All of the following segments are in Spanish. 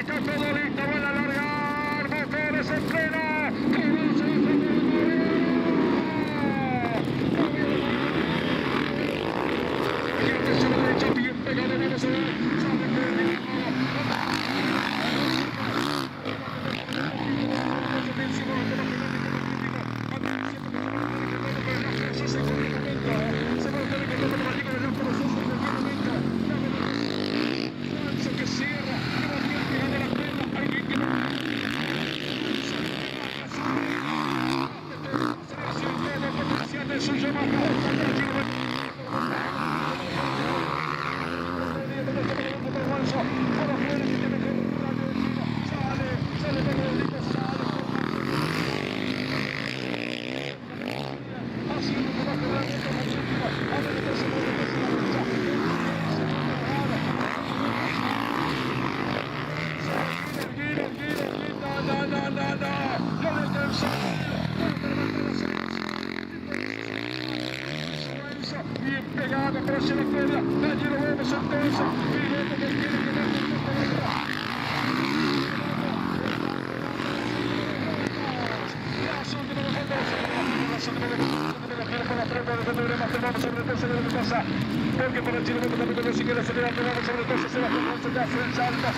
está todo listo, van a largar, motores en pleno. Bien pegado, vamos a ver. Bien pegado, pero se lo queda. Allí lo vemos entonces. Piloto que tiene que dar porque por el Chile también no sigue acelerando, vamos sobre todo se va con ya fue el salto.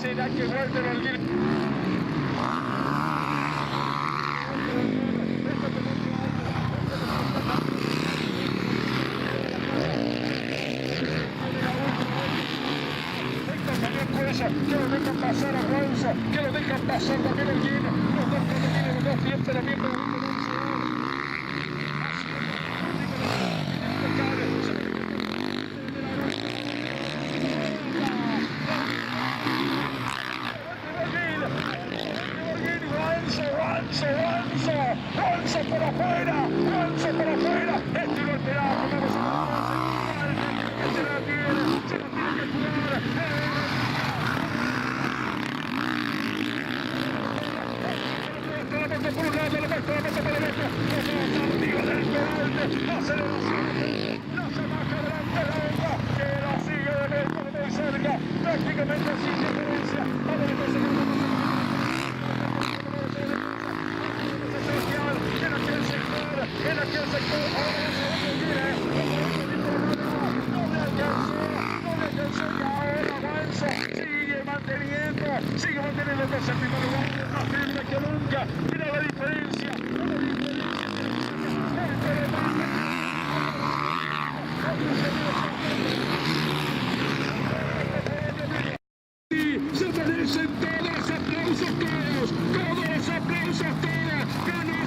Será que vuelve al líder. Que lo dejan pasar a Ronzo, que lo dejan pasar también el Gino, los dos que tienen los dos pies, pero bien Ronzo por afuera, este golpeado, vamos a ver, se la tiene que curar. Por un lado, la mete para adentro, arriba del volante, aceleración, no se baja delante la onda, que la sigue de lejos, muy cerca, prácticamente sin diferencia, a ver entonces en aquel sector, ahora no le alcanzó, y ahora avanza, sigue manteniendo el primer lugar, más firme que nunca, mira la diferencia, se merecen todos los aplausos, todos los aplausos, todos,